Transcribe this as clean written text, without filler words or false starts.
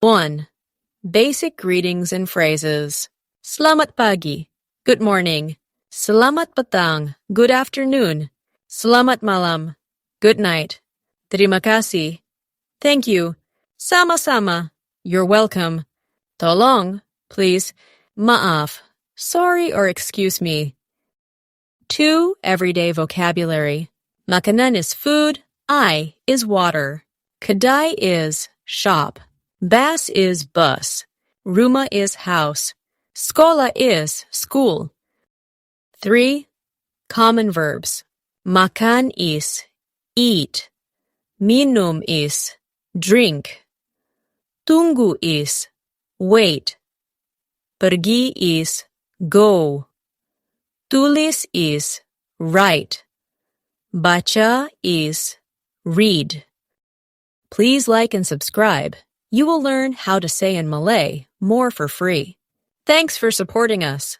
1. Basic greetings and phrases. Selamat pagi, good morning. Selamat petang, good afternoon. Selamat malam, good night. Terima kasih, thank you. Sama-sama, you're welcome. Tolong, please. Maaf, sorry or excuse me. 2. Everyday vocabulary. Makanan is food. I is water. Kedai is shop. Bas is bus. Rumah is house. Sekolah is school. 3. Common verbs. Makan is eat. Minum is drink. Tunggu is wait. Pergi is go. Tulis is write. Baca is read. Please like and subscribe. You will learn how to say in Malay more for free. Thanks for supporting us.